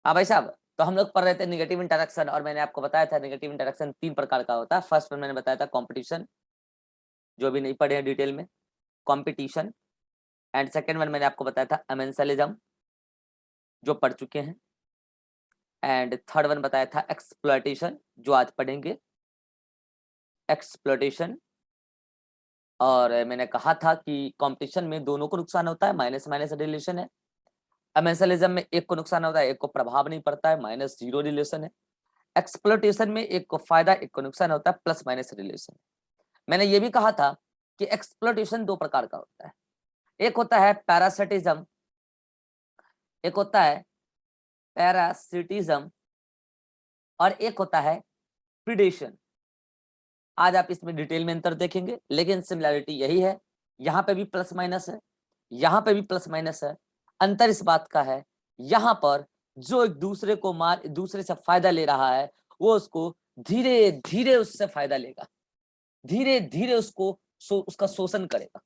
हाँ भाई साहब, तो हम लोग पढ़ रहे थे निगेटिव इंटरेक्शन, और मैंने आपको बताया था निगेटिव इंटरेक्शन 3 प्रकार का होता है। फर्स्ट वन मैंने बताया था कंपटीशन, जो भी नहीं पढ़े हैं डिटेल में, कंपटीशन। एंड सेकेंड वन मैंने आपको बताया था अमेंसलिज्म, जो पढ़ चुके हैं। एंड थर्ड वन बताया था एक्सप्लॉयटेशन, जो आज पढ़ेंगे, एक्सप्लॉयटेशन। और मैंने कहा था कि कंपटीशन में दोनों को नुकसान होता है, माइनस माइनस रिलेशन है। अमेंसलिज्म में एक को नुकसान होता है, एक को प्रभाव नहीं पड़ता है, माइनस जीरो रिलेशन है। एक्सप्लॉयटेशन में एक को फायदा, एक को नुकसान होता है, प्लस माइनस रिलेशन। मैंने ये भी कहा था कि एक्सप्लॉयटेशन 2 प्रकार का होता है, एक होता है पैरासिटिज्म, एक होता है पैरासिटिज्म, और एक होता है प्रीडेशन। आज आप इसमें डिटेल में अंतर देखेंगे, लेकिन सिमिलैरिटी यही है, यहाँ पे भी प्लस माइनस है, यहाँ पे भी प्लस माइनस है। अंतर इस बात का है, यहाँ पर जो एक दूसरे को दूसरे से फायदा ले रहा है, वो उसको धीरे धीरे उससे फायदा लेगा, धीरे धीरे उसका शोषण करेगा।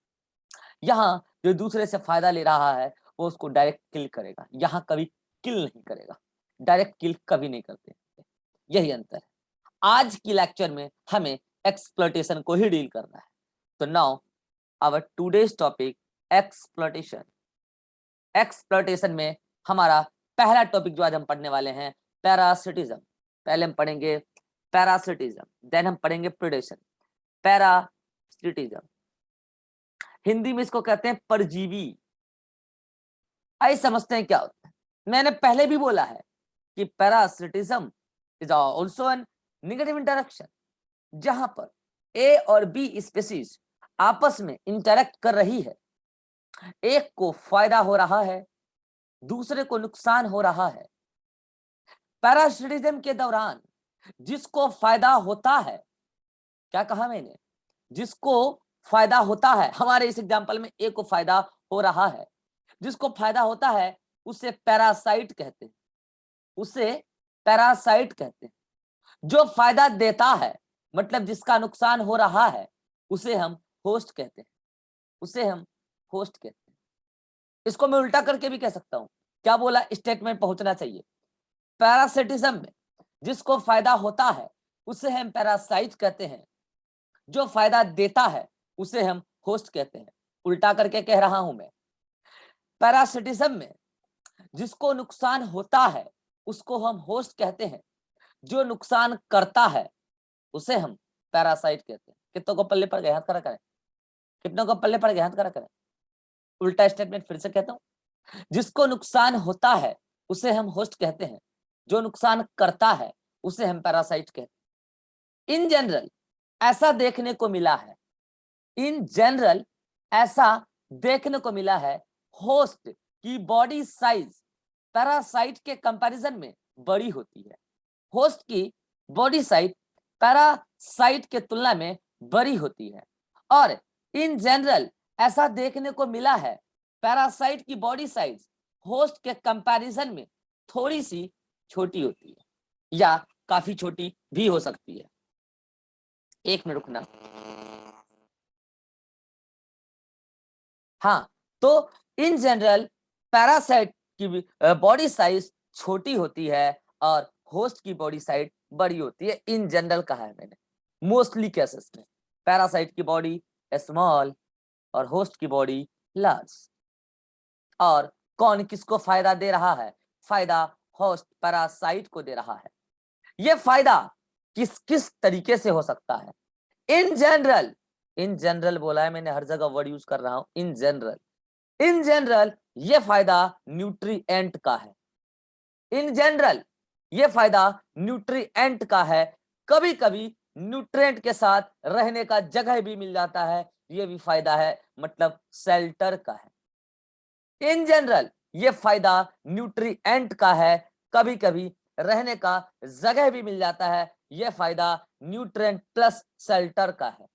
यहाँ जो दूसरे से फायदा ले रहा है, वो उसको डायरेक्ट किल करेगा, यहाँ कभी किल नहीं करेगा, डायरेक्ट किल कभी नहीं करते। यही अंतर है। आज की लेक्चर में हमें एक्सप्लॉयटेशन को ही डील करना है। तो now our today's topic exploitation. Exploitation में हमारा पहला टॉपिक जो आज हम पढ़ने वाले हैं, पैरासिटिज्म। पहले हम पढ़ेंगे पैरासिटिज्म, देन हम पढ़ेंगे प्रेडेशन। पैरासिटिज्म हिंदी में इसको कहते हैं परजीवी। आइए समझते हैं क्या होता है। मैंने पहले भी बोला है कि parasitism is also an negative interaction, जहां पर ए और बी स्पीशीज आपस में इंटरेक्ट कर रही है, एक को फायदा हो रहा है, दूसरे को नुकसान हो रहा है। पैरासिटिज्म के दौरान जिसको फायदा होता है, क्या कहा मैंने, जिसको फायदा होता है, हमारे इस एग्जांपल में ए को फायदा हो रहा है, जिसको फायदा होता है उसे पैरासाइट कहते हैं, उसे पैरासाइट कहते हैं। जो फायदा देता है, मतलब जिसका नुकसान हो रहा है, उसे हम होस्ट कहते हैं, उसे हम होस्ट कहते हैं। इसको मैं उल्टा करके भी कह सकता हूं। क्या बोला, स्टेटमेंट पहुंचना चाहिए। पैरासिटिज्म में जिसको फायदा होता है उसे हम पैरासाइट कहते हैं, जो फायदा देता है उसे हम होस्ट कहते हैं। उल्टा करके कह रहा हूं मैं। पैरासिटिज्म में जिसको नुकसान होता है उसको हम होस्ट कहते हैं, जो नुकसान करता है उसे हम पैरासाइट कहते हैं। कितनों को पल्ले पड़ गए, हाथ खड़ा करें। कितनों को पल्ले पड़ गए, हाथ खड़ा करें। उल्टा स्टेटमेंट फिर से कहता हूं, जिसको नुकसान होता है उसे हम होस्ट कहते हैं, जो नुकसान करता है उसे हम पैरासाइट कहते हैं। इन जनरल ऐसा देखने को मिला है, इन जनरल ऐसा देखने को मिला है, होस्ट की बॉडी साइज पैरासाइट के कंपैरिजन में बड़ी होती है। होस्ट की बॉडी साइज पैरासाइट के तुलना में बड़ी होती है। और इन जनरल ऐसा देखने को मिला है, पैरासाइट की बॉडी साइज होस्ट के कंपैरिजन में थोड़ी सी छोटी होती है, या काफी छोटी भी हो सकती है। एक मिनट रुकना। हाँ, तो इन जनरल पैरासाइट की बॉडी साइज छोटी होती है और होस्ट की बॉडी साइज बड़ी होती है। इन जनरल कहा है मैंने, मोस्टली केसेस में पैरासाइट की बॉडी स्मॉल और होस्ट की बॉडी लार्ज। और कौन किसको फायदा दे रहा है, फायदा होस्ट पैरासाइट को दे रहा है। यह फायदा किस किस तरीके से हो सकता है। इन जनरल, इन जनरल बोला है मैंने, हर जगह वर्ड यूज कर रहा हूं, इन जनरल। इन जनरल ये फायदा न्यूट्रिएंट का है, इन जनरल ये फायदा न्यूट्रिएंट का है। कभी कभी न्यूट्रिएंट के साथ रहने का जगह भी मिल जाता है, ये भी फायदा है, मतलब शेल्टर का है। इन जनरल ये फायदा न्यूट्रिएंट का है, कभी कभी रहने का जगह भी मिल जाता है, यह फायदा न्यूट्रिएंट प्लस शेल्टर का है।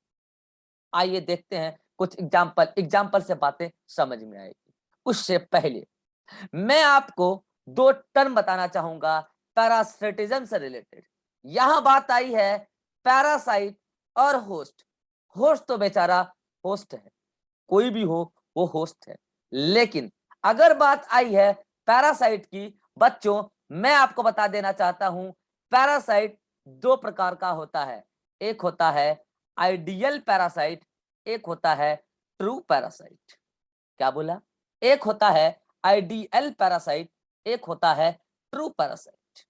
आइए देखते हैं कुछ एग्जाम्पल से बातें समझ में आएगी। उससे पहले मैं आपको 2 टर्म बताना चाहूंगा पैरासिटिज्म से रिलेटेड। यहां बात आई है पैरासाइट और होस्ट। होस्ट तो बेचारा होस्ट है, कोई भी हो वो होस्ट है। लेकिन अगर बात आई है पैरासाइट की, बच्चों मैं आपको बता देना चाहता हूं, पैरासाइट दो प्रकार का होता है। एक होता है आइडियल पैरासाइट, एक होता है ट्रू पैरासाइट। क्या बोला? एक होता है आइडियल पैरासाइट, एक होता है ट्रू पैरासाइट।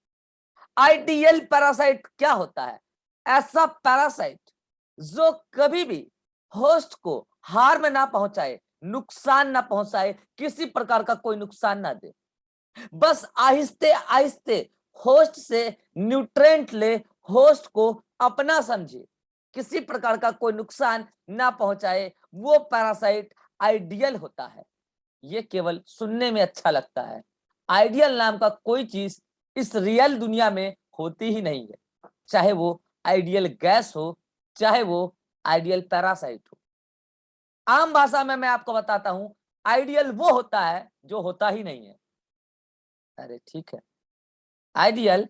आइडियल पैरासाइट क्या होता है? ऐसा पैरासाइट जो कभी भी होस्ट को हार्म ना पहुंचाए, नुकसान ना पहुंचाए, किसी प्रकार का कोई नुकसान ना दे, बस आहिस्ते आहिस्ते होस्ट से न्यूट्रेंट ले, होस्ट को अपना समझे, किसी प्रकार का कोई नुकसान ना पहुंचाए, वो पैरासाइट आइडियल होता है। ये केवल सुनने में अच्छा लगता है। आइडियल नाम का कोई चीज इस रियल दुनिया में होती ही नहीं है, चाहे वो आइडियल गैस हो, चाहे वो आइडियल पैरासाइट हो। आम भाषा में मैं आपको बताता हूं, आइडियल वो होता है जो होता ही नहीं है। अरे ठीक है, आइडियल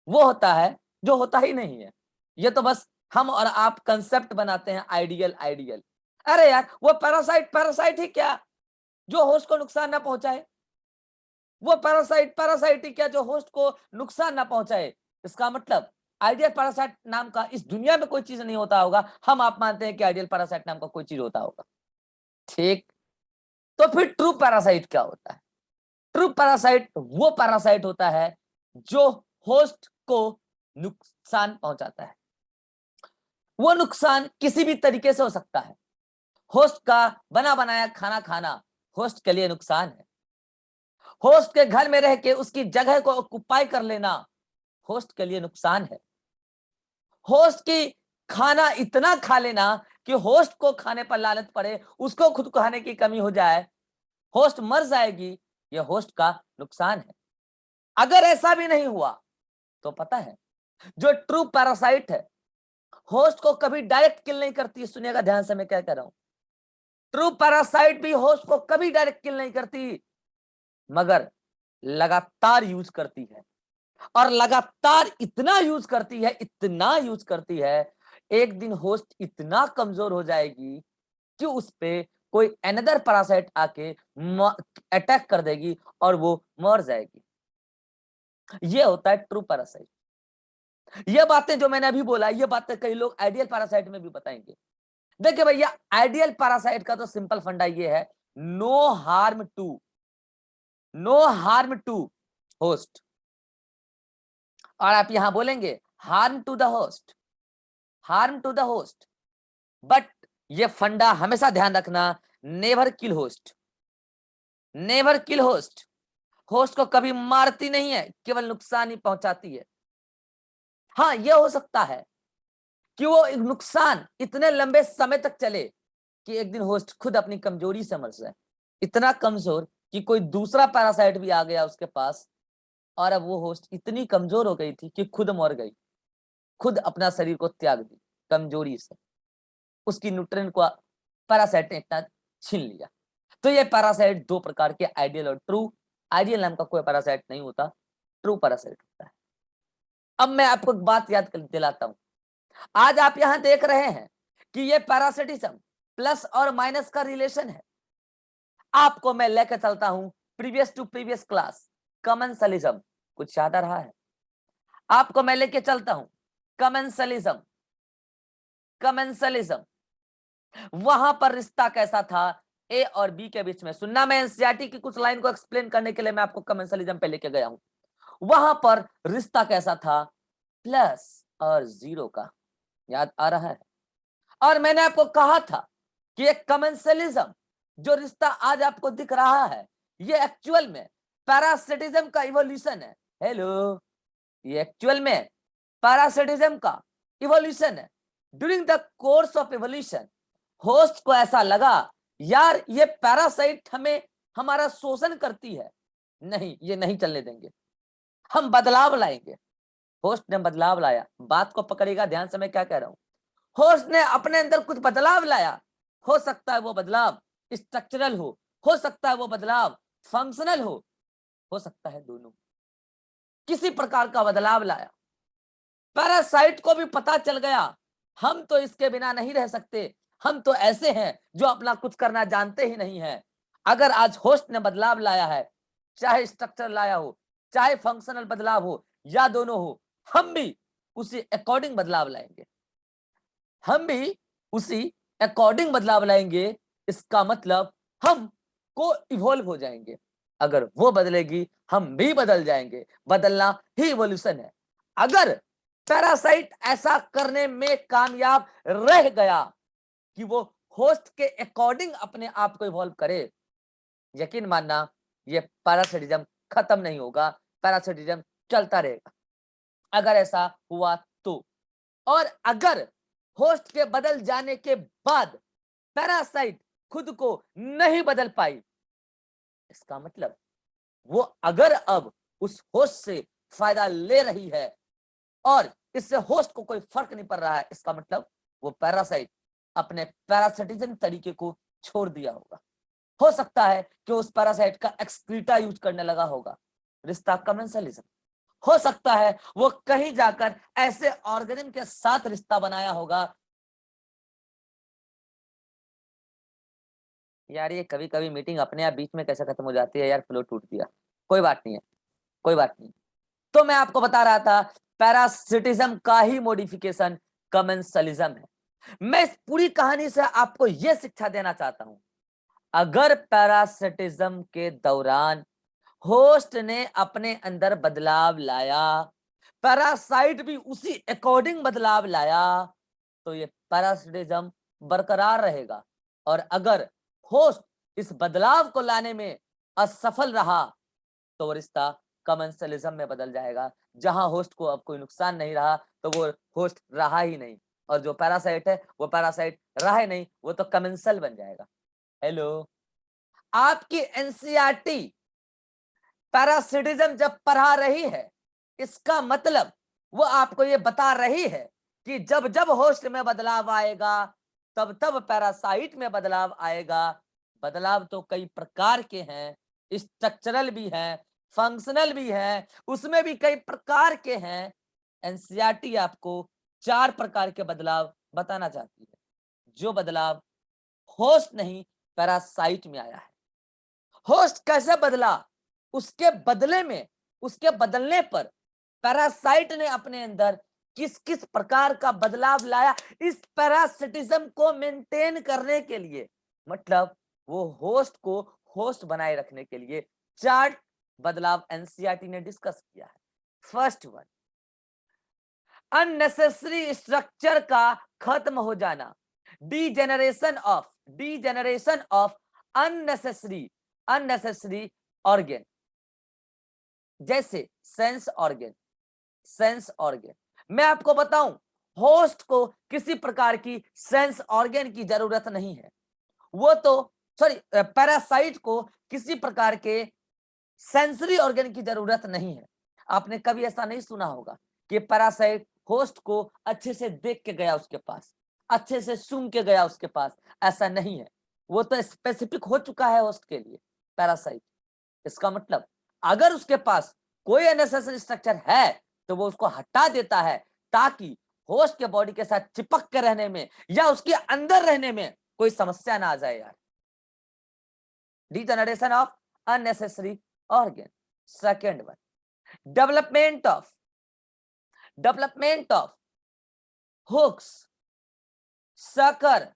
वो होता है जो होता ही नहीं है। ये तो बस हम और आप कंसेप्ट बनाते हैं, आइडियल आइडियल। अरे यार, वो पैरासाइट पैरासाइट ही क्या जो होस्ट को नुकसान ना पहुंचाए? वो पैरासाइट पैरासाइट ही क्या जो होस्ट को नुकसान ना पहुंचाए? इसका मतलब आइडियल पैरासाइट नाम का इस दुनिया में कोई चीज नहीं होता होगा। हम आप मानते हैं कि आइडियल पैरासाइट नाम का कोई चीज होता होगा। ठीक, तो फिर ट्रू पैरासाइट क्या होता है? ट्रू पैरासाइट वो पैरासाइट होता है जो होस्ट को नुकसान पहुंचाता है। वो नुकसान किसी भी तरीके से हो सकता है। होस्ट का बना बनाया खाना खाना होस्ट के लिए नुकसान है। होस्ट के घर में रह के उसकी जगह को ऑक्युपाई कर लेना होस्ट के लिए नुकसान है। होस्ट की खाना इतना खा लेना कि होस्ट को खाने पर लालच पड़े, उसको खुद खाने की कमी हो जाए, होस्ट मर जाएगी, यह होस्ट का नुकसान है। अगर ऐसा भी नहीं हुआ तो पता है, जो ट्रू पैरासाइट है होस्ट को कभी डायरेक्ट किल नहीं करती। सुनिएगा ध्यान से मैं क्या कह रहा हूं। ट्रू पैरासाइट भी होस्ट को कभी डायरेक्ट किल नहीं करती, मगर लगातार यूज करती है, और लगातार इतना यूज करती है, इतना यूज करती है, एक दिन होस्ट इतना कमजोर हो जाएगी कि उस पे कोई अनदर पैरासाइट आके अटैक कर देगी और वो मर जाएगी। ये होता है ट्रू पैरासाइट। ये बातें जो मैंने अभी बोला, ये बातें कई लोग आइडियल पैरासाइट में भी बताएंगे। देखिए भैया, आइडियल पैरासाइट का तो सिंपल फंडा ये है, no harm to, no harm to host. और आप यहां बोलेंगे harm to the host, harm to the host, but ये फंडा हमेशा ध्यान रखना, never kill host, never kill host. Host को कभी मारती नहीं है, केवल नुकसान ही पहुंचाती है। हाँ, यह हो सकता है कि वो नुकसान इतने लंबे समय तक चले कि एक दिन होस्ट खुद अपनी कमजोरी से मर जाए, इतना कमजोर कि कोई दूसरा पैरासाइट भी आ गया उसके पास, और अब वो होस्ट इतनी कमजोर हो गई थी कि खुद मर गई, खुद अपना शरीर को त्याग दी कमजोरी से, उसकी न्यूट्रिएंट को पैरासाइट ने इतना छीन लिया। तो ये पैरासाइट दो प्रकार के, आइडियल और ट्रू। आइडियल नाम का कोई पैरासाइट नहीं होता, ट्रू पैरासाइट होता है। अब मैं आपको एक बात याद कर दिलाता हूं। आज आप यहां देख रहे हैं कि ये पैरासिटिज्म प्लस और माइनस का रिलेशन है। आपको मैं लेकर चलता हूं previous to previous class, commensalism, कुछ याद आ रहा है? आपको मैं लेके चलता हूं कमेंसलिज्म, कमेंसलिज्म। वहां पर रिश्ता कैसा था ए और बी के बीच में? सुनना, मैं एनसीईआरटी की कुछ लाइन को एक्सप्लेन करने के लिए मैं आपको कमेंसलिज्म पे लेके गया हूं। वहां पर रिश्ता कैसा था? प्लस और जीरो का। याद आ रहा है? और मैंने आपको कहा था कि एक कमेंसलिज्म जो रिश्ता आज आपको दिख रहा है, ये एक्चुअल में पैरासिटिज्म का इवोल्यूशन है। हेलो, ये एक्चुअल में पैरासिटिज्म का इवोल्यूशन है। During the course of evolution host को ऐसा लगा, यार ये पैरासाइट हमें हमारा शोषण करती है, नहीं, ये नहीं चलने देंगे, हम बदलाव लाएंगे। होस्ट ने बदलाव लाया। बात को पकड़ेगा ध्यान से मैं क्या कह रहा हूं। होस्ट ने अपने अंदर कुछ बदलाव लाया। हो सकता है वो बदलाव स्ट्रक्चरल हो सकता है वो बदलाव फंक्शनल हो सकता है दोनों। किसी प्रकार का बदलाव लाया। पैरासाइट को भी पता चल गया, हम तो इसके बिना नहीं रह सकते, हम तो ऐसे हैं जो अपना कुछ करना जानते ही नहीं है। अगर आज होस्ट ने बदलाव लाया है, चाहे स्ट्रक्चर लाया हो, चाहे फंक्शनल बदलाव हो या दोनों हो, हम भी उसी अकॉर्डिंग बदलाव लाएंगे, हम भी उसी अकॉर्डिंग बदलाव लाएंगे। इसका मतलब हम को इवॉल्व हो जाएंगे। अगर वो बदलेगी हम भी बदल जाएंगे, बदलना ही इवोल्यूशन है। अगर पैरासाइट ऐसा करने में कामयाब रह गया कि वो होस्ट के अकॉर्डिंग अपने आप को इवॉल्व करे, यकीन मानना ये पैरासिटिज्म खत्म नहीं होगा, पैरासिटिज्म चलता रहेगा। अगर ऐसा हुआ तो, और अगर होस्ट के बदल जाने के बाद पैरासाइट खुद को नहीं बदल पाई, इसका मतलब वो अगर अब उस होस्ट से फायदा ले रही है और इससे होस्ट को कोई फर्क नहीं पड़ रहा है, इसका मतलब वो पैरासाइट अपने पैरासिटिज्म तरीके को छोड़ दिया होगा। हो सकता है कि उस पैरासाइट का एक्सक्रीटा यूज करने लगा होगा, रिश्ता कमेंसलिज्म। हो सकता है वो कहीं जाकर ऐसे ऑर्गेनिज्म के साथ रिश्ता बनाया होगा। यार ये कभी कभी मीटिंग अपने आप बीच में कैसे खत्म हो जाती है यार, फ्लो टूट दिया। कोई बात नहीं है, कोई बात नहीं। तो मैं आपको बता रहा था पैरासिटिज्म का ही मॉडिफिकेशन कमेंसलिज्म है। मैं इस पूरी कहानी से आपको यह शिक्षा देना चाहता हूं, अगर पैरासिटिज्म के दौरान होस्ट ने अपने अंदर बदलाव लाया, पैरासाइट भी उसी अकॉर्डिंग बदलाव लाया, तो ये पैरासिटिज्म बरकरार रहेगा। और अगर होस्ट इस बदलाव को लाने में असफल रहा तो वो रिश्ता कमेंसलिज्म में बदल जाएगा। जहां होस्ट को अब कोई नुकसान नहीं रहा तो वो होस्ट रहा ही नहीं, और जो पैरासाइट है वो पैरासाइट रहा ही नहीं, वो तो कमेंसल बन जाएगा। हेलो, आपकी एनसीईआरटी पैरासिटिज्म जब पढ़ा रही है, इसका मतलब वो आपको ये बता रही है कि जब जब होस्ट में बदलाव आएगा तब तब पैरासाइट में बदलाव आएगा। बदलाव तो कई प्रकार के हैं, स्ट्रक्चरल भी हैं, फंक्शनल भी हैं, उसमें भी कई प्रकार के हैं। एनसीईआरटी आपको 4 प्रकार के बदलाव बताना चाहती है, जो बदलाव होस्ट नहीं पैरासाइट में आया है। होस्ट कैसे बदला, उसके बदले में, उसके बदलने पर पैरासाइट ने अपने अंदर किस किस प्रकार का बदलाव लाया इस पैरासिटिज्म को मेंटेन करने के लिए। मतलब वो होस्ट को होस्ट बनाए रखने के लिए 4 बदलाव एनसीईआरटी ने डिस्कस किया है। फर्स्ट वन, अननेसेसरी स्ट्रक्चर का खत्म हो जाना, डीजेनरेशन ऑफ अननेसेसरी ऑर्गन, जैसे सेंस ऑर्गन। मैं आपको बताऊं, होस्ट को किसी प्रकार की सेंस ऑर्गन की जरूरत नहीं है। वो तो पैरासाइट को किसी प्रकार के सेंसरी ऑर्गन की जरूरत नहीं है। आपने कभी ऐसा नहीं सुना होगा कि पैरासाइट होस्ट को अच्छे से देख के गया उसके पास, अच्छे से सूंघ के गया उसके पास, ऐसा नहीं है। वो तो स्पेसिफिक हो चुका है होस्ट के लिए पैरासाइट। इसका मतलब अगर उसके पास कोई अननेसेसरी स्ट्रक्चर है तो वो उसको हटा देता है, ताकि होस्ट के बॉडी के साथ चिपक के रहने में या उसके अंदर रहने में कोई समस्या ना आ जाए यार। Degeneration of unnecessary organ. Second one, development of hooks, sucker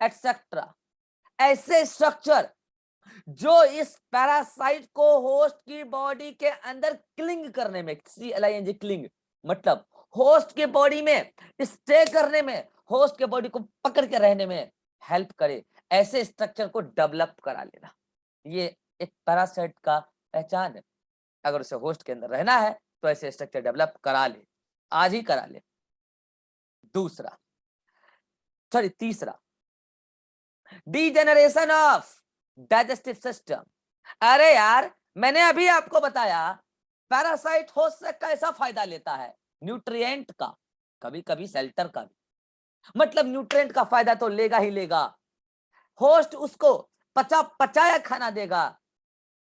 etcetera, ऐसे स्ट्रक्चर जो इस पैरासाइट को होस्ट की बॉडी के अंदर क्लिंग करने में, CLING क्लिंग, मतलब होस्ट के बॉडी में स्टे करने में, होस्ट के बॉडी को पकड़ के रहने में हेल्प करे, ऐसे स्ट्रक्चर को डेवलप करा लेना। ये एक पैरासाइट का पहचान है। अगर उसे होस्ट के अंदर रहना है तो ऐसे स्ट्रक्चर डेवलप करा ले, आज ही करा ले। तीसरा, डीजेनरेशन ऑफ डाइजेस्टिव सिस्टम। अरे यार, मैंने अभी आपको बताया पैरासाइट होस्ट से कैसा फायदा लेता है, न्यूट्रिएंट का, कभी कभी शेल्टर का भी। मतलब न्यूट्रिएंट का फायदा तो लेगा ही लेगा, होस्ट उसको पचाया खाना देगा।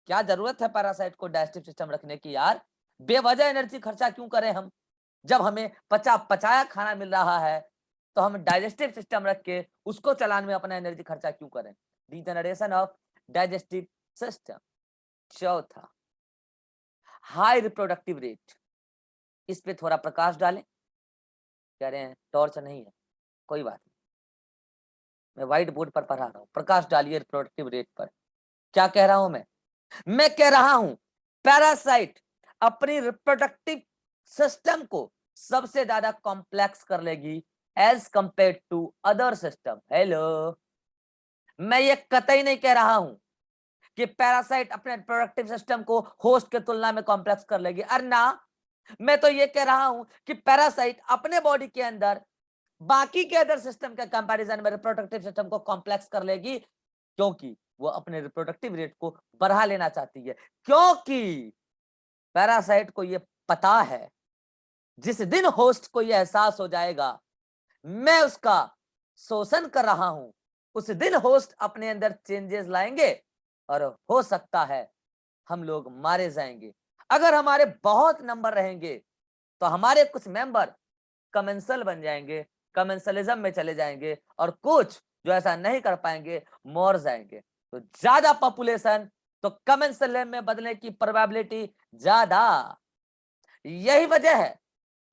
क्या जरूरत है पैरासाइट को डाइजेस्टिव सिस्टम रखने की यार, बेवजह एनर्जी खर्चा क्यों करें हम, जब हमें पचाया खाना मिल रहा है तो हम डाइजेस्टिव सिस्टम रख के उसको चलाने में अपना एनर्जी खर्चा क्यों करें। Degeneration of digestive system. चौथा, हाई रिप्रोडक्टिव रेट। इस पे थोड़ा प्रकाश डालें। कह रहे हैं टॉर्च नहीं है, कोई बात नहीं, मैं व्हाइट बोर्ड पर पढ़ा रहा हूं, प्रकाश डालिए रिप्रोडक्टिव रेट पर। क्या कह रहा हूं मैं कह रहा हूं पैरासाइट अपनी रिप्रोडक्टिव सिस्टम को सबसे ज्यादा कॉम्प्लेक्स कर लेगी as compare to other system. Hello, मैं ये कतई नहीं कह रहा हूं कि पैरासाइट अपने रिप्रोडक्टिव सिस्टम को होस्ट के तुलना में कॉम्प्लेक्स कर लेगी, अरे ना, मैं तो ये कह रहा हूं कि पैरासाइट अपने बॉडी के अंदर बाकी के अदर सिस्टम के कंपैरिजन में रिप्रोडक्टिव सिस्टम को कॉम्प्लेक्स कर लेगी, क्योंकि वो अपने रिप्रोडक्टिव रेट को बढ़ा लेना चाहती है। क्योंकि पैरासाइट को ये पता है जिस दिन होस्ट को ये एहसास हो जाएगा मैं उसका शोषण कर रहा हूं, उस दिन होस्ट अपने अंदर चेंजेस लाएंगे और हो सकता है हम लोग मारे जाएंगे। अगर हमारे बहुत नंबर रहेंगे तो हमारे कुछ मेंबर कमेंसल बन जाएंगे, कमेंसलिज्म में चले जाएंगे, और कुछ जो ऐसा नहीं कर पाएंगे मर जाएंगे। तो ज्यादा पॉपुलेशन तो कमेंसलिज्म में बदलने की प्रोबेबिलिटी ज्यादा। यही वजह है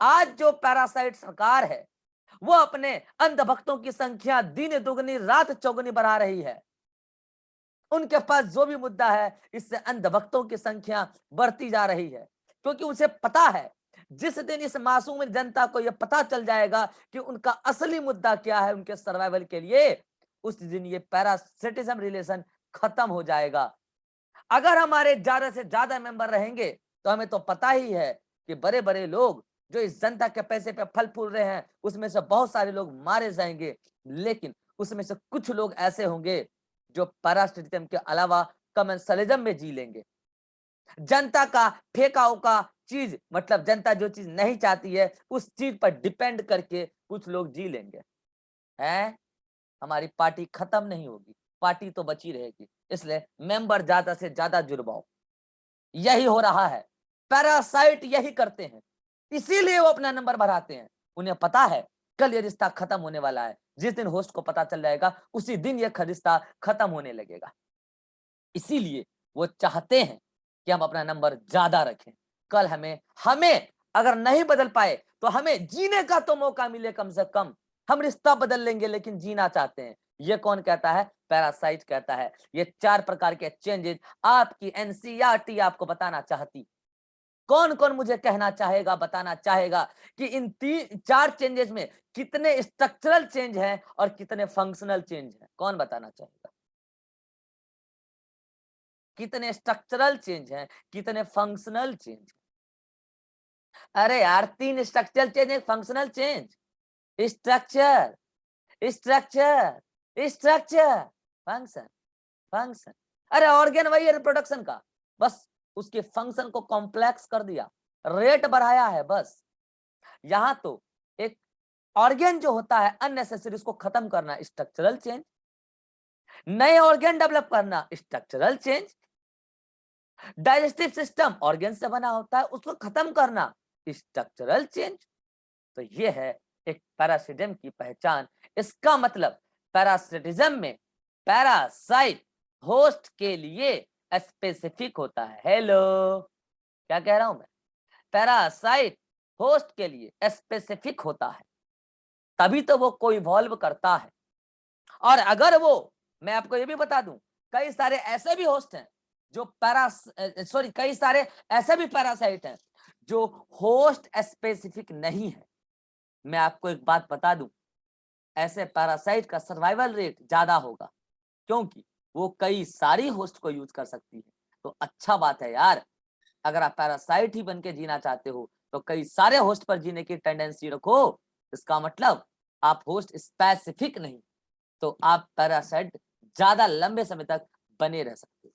आज जो पैरासाइट सरकार है वो अपने अंधभक्तों की संख्या दिन दुगनी रात चौगुनी बढ़ा रही है। उनके पास जो भी मुद्दा है इससे अंधभक्तों की संख्या बढ़ती जा रही है, क्योंकि उसे पता है जिस दिन इस मासूम जनता को यह पता चल जाएगा कि उनका असली मुद्दा क्या है उनके सर्वाइवल के लिए, उस दिन ये पैरासिटिज्म रिलेशन खत्म हो जाएगा। अगर हमारे ज्यादा से ज्यादा मेंबर रहेंगे तो हमें तो पता ही है कि बड़े बड़े लोग जो इस जनता के पैसे पे फल फूल रहे हैं उसमें से बहुत सारे लोग मारे जाएंगे, लेकिन उसमें से कुछ लोग ऐसे होंगे जो पैरासिटिज्म के अलावा कमेंसलिज्म में जी लेंगे। जनता का फेंका का चीज, मतलब जनता जो चीज नहीं चाहती है उस चीज पर डिपेंड करके कुछ लोग जी लेंगे। हैं, हमारी पार्टी खत्म नहीं होगी, पार्टी तो बची रहेगी। इसलिए मेंबर ज्यादा से ज्यादा जुड़वाओ। यही हो रहा है, पैरासाइट यही करते हैं, इसीलिए वो अपना नंबर बढ़ाते हैं। उन्हें पता है कल ये रिश्ता खत्म होने वाला है, जिस दिन होस्ट को पता चल जाएगा उसी दिन ये रिश्ता खत्म होने लगेगा। इसीलिए वो चाहते हैं कि हम अपना नंबर ज्यादा रखें। कल हमें हमें अगर नहीं बदल पाए तो हमें जीने का तो मौका मिले कम से कम। हम रिश्ता बदल लेंगे लेकिन जीना चाहते हैं। ये कौन कहता है? पैरासाइट कहता है। ये 4 प्रकार के चेंजेस आपकी एनसीईआरटी आपको बताना चाहती। कौन कौन मुझे कहना चाहेगा, बताना चाहेगा कि इन 4 चेंजेस में कितने स्ट्रक्चरल चेंज हैं और कितने फंक्शनल चेंज हैं? कौन बताना चाहेगा? कितने स्ट्रक्चरल चेंज हैं, कितने फंक्शनल चेंज? अरे यार, 3 स्ट्रक्चरल चेंज, एक functional change. Structure, structure, structure, function, function. अरे ऑर्गेन वही है रिप्रोडक्शन का, बस उसके फंक्शन को कॉम्प्लेक्स कर दिया, रेट बढ़ाया है बस। यहां तो एक ऑर्गेन जो होता है अननेसेसरी उसको खत्म करना स्ट्रक्चरल चेंज, नए ऑर्गेन डेवलप करना structural change, digestive system organ से बना होता है उसको खत्म करना स्ट्रक्चरल चेंज। तो ये है एक पैरासिटिज्म की पहचान। इसका मतलब पैरासिटिज्म में पैरासाइट होस्ट के लिए स्पेसिफिक होता है। हेलो, क्या कह रहा हूं मैं? पैरासाइट होस्ट के लिए स्पेसिफिक होता है, तभी तो वो कोई इवॉल्व करता है। और अगर वो, मैं आपको ये भी बता दूं, कई सारे ऐसे भी होस्ट हैं जो कई सारे ऐसे भी पैरासाइट हैं जो होस्ट स्पेसिफिक नहीं है। मैं आपको एक बात बता दूं, ऐसे पैरासाइट का सर्वाइवल रेट ज्यादा होगा क्योंकि वो कई सारी होस्ट को यूज कर सकती है। तो अच्छा बात है यार, अगर आप पैरासाइट ही बन के जीना चाहते हो तो कई सारे होस्ट पर जीने की टेंडेंसी रखो। इसका मतलब आप होस्ट स्पेसिफिक नहीं, तो आप पैरासाइट ज्यादा लंबे समय तक बने रह सकते हो।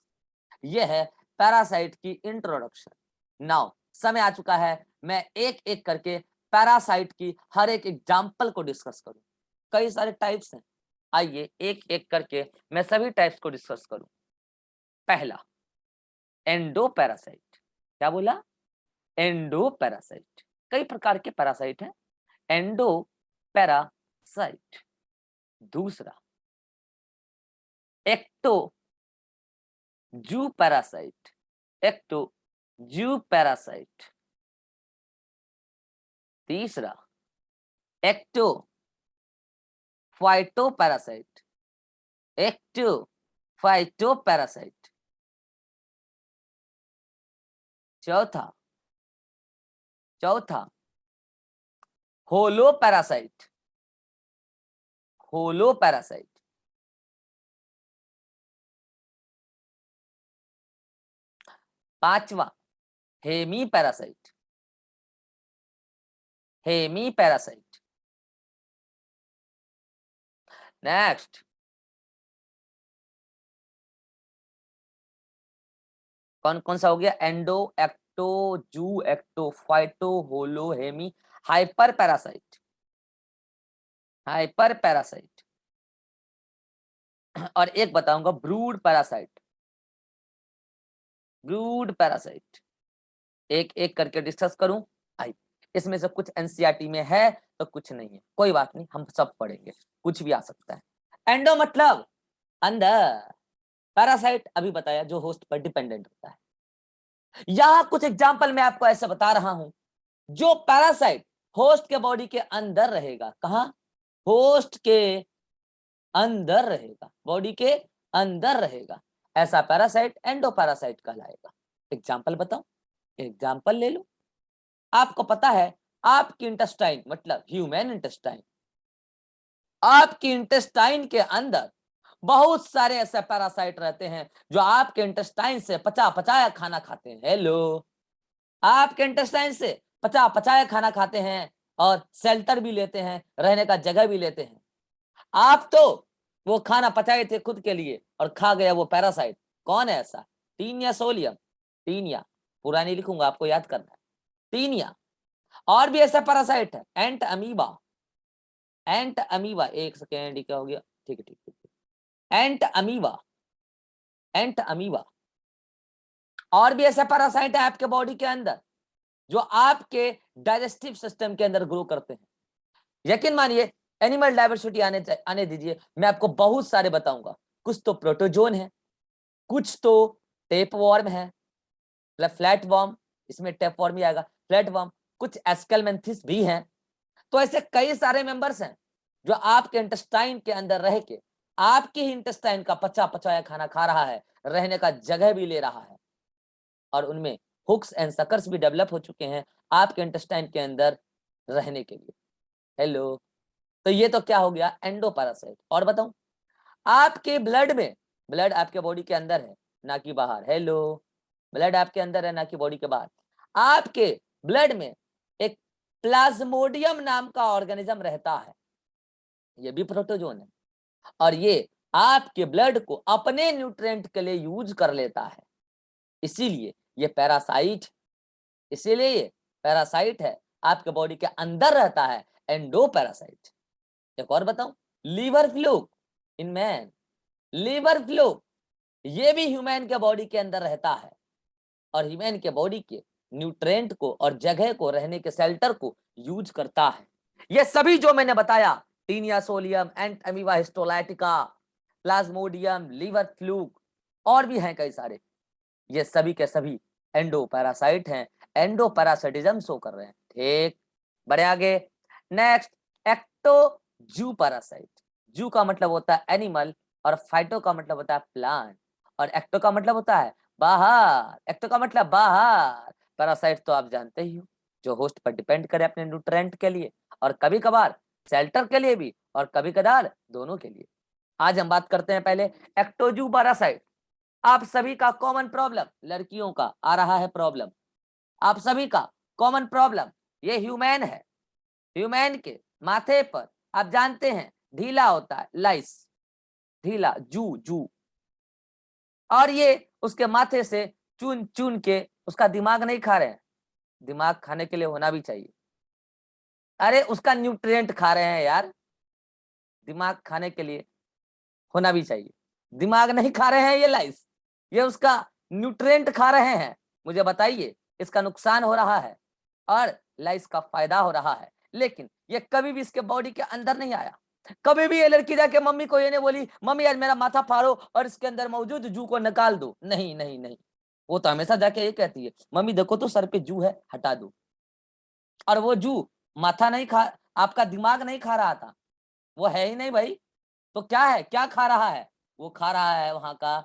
यह है पैरासाइट की इंट्रोडक्शन। नाउ समय आ चुका है मैं एक एक करके पैरासाइट की हर एक एग्जाम्पल को डिस्कस करूं। कई सारे टाइप्स हैं, आइए एक एक करके मैं सभी टाइप्स को डिस्कस करूं। पहला, एंडो पैरासाइट। क्या बोला? Endo parasite. कई प्रकार के पैरासाइट हैं, एंडो पैरासाइट। दूसरा, ecto zoo parasite, ecto zoo parasite. तीसरा ecto phyto parasite. Ecto phyto parasite. चौथा होलो पैरासाइट। Holo parasite. पांचवा hemi parasite. Hemi parasite. Next कौन कौन सा हो गया? Endo, ecto, zoo, ecto, phyto, holo, hemi, hyper parasite. Hyper parasite. और एक बताऊंगा ब्रूड पैरासाइट। ब्रूड पैरासाइट एक एक करके डिस्कस करूं। आई इसमें से कुछ एनसीईआरटी में है तो कुछ नहीं है, कोई बात नहीं, हम सब पढ़ेंगे, कुछ भी आ सकता है। एंडो मतलब अंदर, पैरासाइट अभी बताया जो होस्ट पर डिपेंडेंट होता है। यहां कुछ एग्जांपल मैं आपको ऐसे बता रहा हूं जो पैरासाइट होस्ट के बॉडी के अंदर रहेगा। कहां? होस्ट के अंदर रहेगा, बॉडी के अंदर रहेगा, ऐसा पैरासाइट एंडो पैरासाइट कहलाएगा। एग्जांपल बताओ, एग्जांपल ले लो। आपको पता है आपकी इंटेस्टाइन मतलब ह्यूमन इंटेस्टाइन, आपकी इंटेस्टाइन के अंदर बहुत सारे ऐसे पैरासाइट रहते हैं जो आपके इंटेस्टाइन से पचा पचाया खाना खाते हैं। हेलो, आपके इंटेस्टाइन से पचा पचाया खाना खाते हैं और शेल्टर भी लेते हैं, रहने का जगह भी लेते हैं। आप तो वो खाना पचाए थे खुद के लिए और खा गया वो पैरासाइट। कौन है ऐसा? Taenia solium. टीनिया पूरा नहीं लिखूंगा, आपको याद करना है। टीनिया। और भी ऐसा पैरासाइट है एंट अमीबा। एंट अमीबा, एक सेकेंड, क्या हो गया? ठीक है ठीक है। एंट अमीबा, एंट अमीबा। और भी ऐसा पैरासाइट है आपके बॉडी के अंदर जो आपके डाइजेस्टिव सिस्टम के अंदर ग्रो करते हैं। यकीन मानिए, एनिमल डाइवर्सिटी आने दीजिए, मैं आपको बहुत सारे बताऊंगा। कुछ तो प्रोटोजोन है, कुछ तो टेप वॉर्म है, मतलब फ्लैट वॉर्म, इसमें टेप वॉर्म ही आएगा, फ्लैट वॉर्म। कुछ एस्केलमेंथिस भी हैं। तो ऐसे कई सारे मेंबर्स हैं जो आपके इंटेस्टाइन के अंदर रह के आपके ही इंटेस्टाइन का पचा पचाया खाना खा रहा है, रहने का जगह भी ले रहा है, और उनमें हुक्स एंड सकर्स भी डेवलप हो चुके हैं आपके इंटेस्टाइन के अंदर रहने के लिए। हेलो, तो ये तो क्या हो गया? Endo parasite. और बताऊं, आपके ब्लड में, ब्लड आपके बॉडी के अंदर है ना कि बाहर। हेलो, ब्लड आपके अंदर है ना कि बॉडी के बाहर। आपके ब्लड में एक प्लाज्मोडियम नाम का ऑर्गेनिज्म रहता है, ये भी प्रोटोजोन है, और ये आपके ब्लड को अपने न्यूट्रिएंट के लिए यूज कर लेता है, इसीलिए ये पैरासाइट, इसीलिए ये पैरासाइट है, आपके बॉडी के अंदर रहता है, एंडो पैरासाइट। एक और बताऊं, liver fluke in man. Liver fluke ये भी ह्यूमन के बॉडी के अंदर रहता है और ह्यूमन के बॉडी के न्यूट्रिएंट को और जगह को, रहने के शेल्टर को यूज करता है। ये सभी जो मैंने बताया, taenia solium, entamoeba histolytica, plasmodium, liver fluke, और भी हैं कई सारे, ये सभी के सभी एंडो पैरासाइट हैं, एंडो पैरासाइटिज्म शो कर रहे हैं। ठीक, बढ़े आगे। Next, ecto zoo parasite. Zoo का मतलब होता है एनिमल और फाइटो का मतलब होता है प्लांट, और एक्टो का मतलब होता है बाहर। एक्टो का मतलब बाहर। पैरासाइट तो आप जानते ही हो, जो होस्ट पर डिपेंड करे अपने न्यूट्रिएंट के लिए, और कभी कभार शेल्टर के लिए भी, और कभी कभार दोनों के लिए। आज हम बात करते हैं पहले एक्टोजू पैरासाइट। आप सभी का कॉमन प्रॉब्लम, लड़कियों का आ रहा है प्रॉब्लम, आप सभी का कॉमन प्रॉब्लम, ये ह्यूमन है। ह्यूमन के माथे पर आप जानते हैं ढीला होता है, लाइस, ढीला जू जू, और ये उसके माथे से चुन चुन के, उसका दिमाग नहीं खा रहे हैं, दिमाग खाने के लिए होना भी चाहिए। अरे उसका न्यूट्रिएंट खा रहे हैं यार, दिमाग खाने के लिए होना भी चाहिए। दिमाग नहीं खा रहे हैं ये लाइस, ये उसका न्यूट्रिएंट खा रहे हैं। मुझे बताइए, इसका नुकसान हो रहा है और लाइस का फायदा हो रहा है, लेकिन ये कभी भी इसके बॉडी के अंदर नहीं आया। कभी भी ये लड़की जाके मम्मी को ये नहीं बोली, मम्मी आज मेरा माथा फाड़ो और इसके अंदर मौजूद जू को निकाल दो। नहीं नहीं नहीं, वो तो हमेशा जाके ये कहती है, मम्मी देखो तो सर पे जू है, हटा दो। और वो जू माथा नहीं खा, आपका दिमाग नहीं खा रहा था, वो है ही नहीं भाई। तो क्या है, क्या खा रहा है, वो खा रहा है वहां का।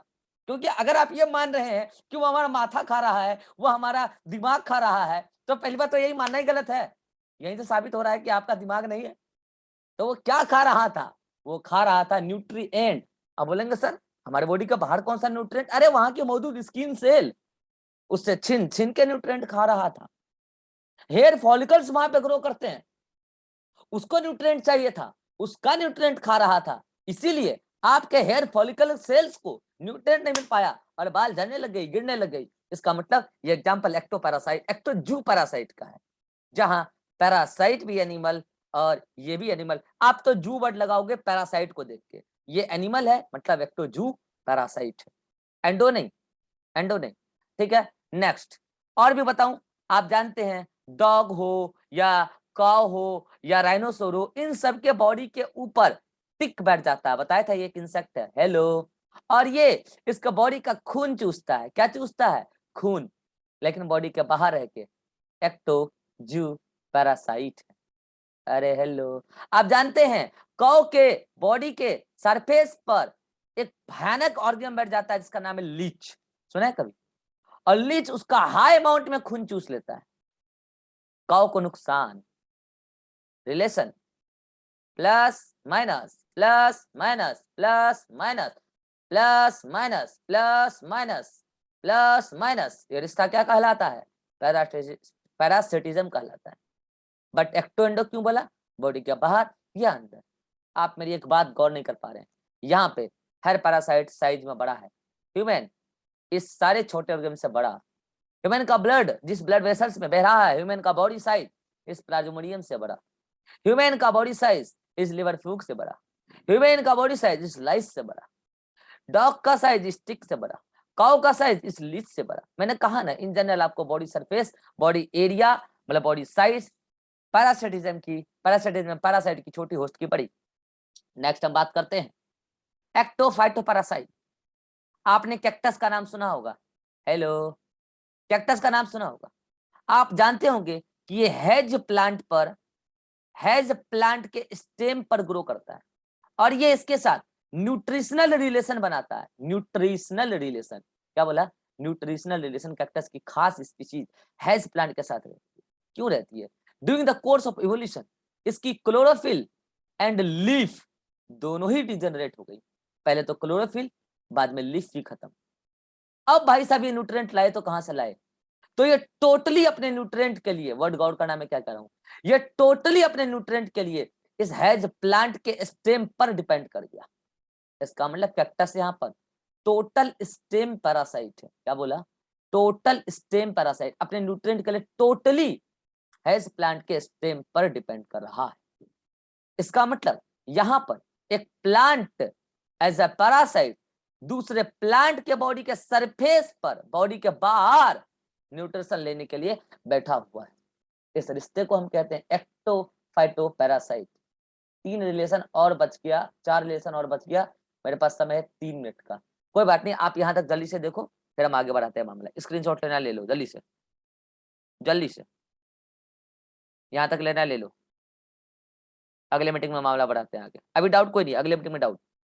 क्योंकि अगर आप ये मान रहे हैं कि वो हमारा माथा खा रहा है, वो हमारा दिमाग खा रहा है, तो पहली बात तो यही मानना ही गलत है। यही तो साबित हो रहा है कि आपका दिमाग नहीं है। तो वो क्या खा रहा था, वो खा रहा था न्यूट्रिएंट। अब बोलेंगे सर हमारे बॉडी का बाहर कौन सा न्यूट्रिएंट, अरे वहां के मौजूद स्किन सेल, उससे छिन छिन के न्यूट्रिएंट खा रहा था। हेयर फॉलिकल्स वहां पे ग्रो करते हैं, उसको न्यूट्रिएंट चाहिए था, उसका न्यूट्रिएंट खा रहा था, इसीलिए आपके हेयर फॉलिकल सेल्स को न्यूट्रिएंट नहीं मिल पाया और बाल झड़ने लग गई, गिरने लग गई। इसका मतलब ये एग्जांपल एक्टोपैरासाइट, एक्टोजू पैरासाइट का है, जहां पैरासाइट भी एनिमल और ये भी एनिमल। आप तो जू वर्ड लगाओगे पैरासाइट को देख के, ये एनिमल है मतलब एक्टोजू पैरासाइट है, एंडो नहीं, एंडो नहीं। ठीक है, नेक्स्ट और भी बताऊं। आप जानते हैं डॉग हो या काव हो या राइनोसोर हो, इन सब के बॉडी के ऊपर टिक बैठ जाता है, बताया था ये एक इंसेक्ट है, हेलो। और ये इसका बॉडी का खून चूसता है, क्या चूसता है, खून, लेकिन बॉडी के बाहर रह के एक्टो जू पैरासाइट है। अरे हेलो। आप जानते हैं कौ के बॉडी के सरफेस पर एक भयानक ऑर्गन बैठ जाता है जिसका नाम है लीच, सुना है कभी। और लीच उसका हाई अमाउंट में खून चूस लेता है। कौ को नुकसान, relation plus minus plus minus plus minus plus minus plus minus plus minus, ये रिश्ता क्या कहलाता है, पैरासिटिज्म कहलाता है। बट एक्टो एंडो क्यों बोला, बॉडी के बाहर या अंदर। आप मेरी एक बात गौर नहीं कर पा रहे हैं, यहाँ पे हर पैरासाइट साइज में बड़ा है, ह्यूमन इस सारे छोटे ऑर्गन से बड़ा। ह्यूमन का ब्लड जिस ब्लड वेसल्स में बह रहा है, ह्यूमन का बॉडी साइज इस प्लाज्मोडियम से बड़ा। ह्यूमन का बॉडी साइज इस लिवर फ्लूक से बड़ा। ह्यूमन का बॉडी साइज इस लाइस से बड़ा। डॉग का साइज इस टिक से बड़ा। काउ का साइज इस लीच से बड़ा। मैंने कहा ना, इन जनरल आपको बॉडी सरफेस, बॉडी एरिया मतलब बॉडी साइज, पैरासिटिज्म की, पैरासिटिज्म में पैरासाइट की छोटी, होस्ट की बड़ी। नेक्स्ट हम बात करते हैं एक्टोफाइटोपैरासाइट। आपने कैक्टस का नाम सुना होगा, हेलो, कैक्टस का नाम सुना होगा। आप जानते होंगे कि ये हेज प्लांट पर, हेज प्लांट के स्टेम पर ग्रो करता है और ये इसके साथ न्यूट्रिशनल रिलेशन बनाता है। न्यूट्रिशनल रिलेशन, क्या बोला, न्यूट्रिशनल रिलेशन कैक्टस की खास स्पीशीज हेज प्लांट के साथ रहती है। क्यों रहती है, during the course of evolution इसकी क्लोरोफिल एंड लीफ दोनों ही डिजेनरेट हो गई। पहले तो क्लोरोफिल, बाद में लीफ भी खत्म। अब भाई साहब ये न्यूट्रिएंट लाए तो कहां से लाए, तो ये टोटली अपने न्यूट्रिएंट के लिए, वर्ड गॉड का नाम है, क्या कह रहा हूं, ये टोटली अपने न्यूट्रिएंट के लिए इस हेज प्लांट के स्टेम पर डिपेंड कर गया। इसका मतलब कैक्टस यहाँ पर टोटल स्टेम पैरासाइट है, क्या बोला, टोटल स्टेम पैरासाइट अपने न्यूट्रिएंट के लिए टोटली हेज प्लांट के स्टेम पर डिपेंड कर रहा है। इसका मतलब यहां पर एक प्लांट एज अ पैरासाइट दूसरे प्लांट के बॉडी के सरफेस पर, बॉडी के बाहर न्यूट्रिशन लेने के लिए बैठा हुआ है। इस रिश्ते को हम कहते हैं एक्टोफाइटो पैरासाइट। 3 रिलेशन और बच गया, 4 रिलेशन और बच गया, मेरे पास समय है 3 मिनट का। कोई बात नहीं, आप यहां तक जल्दी से देखो, फिर हम आगे बढ़ाते हैं मामला। स्क्रीनशॉट लेना ले लो जल्दी से, जल्दी से यहां तक लेना ले लो, अगले मीटिंग में मामला बढ़ाते हैं आगे। अभी डाउट कोई नहीं, अगले मीटिंग में डाउट।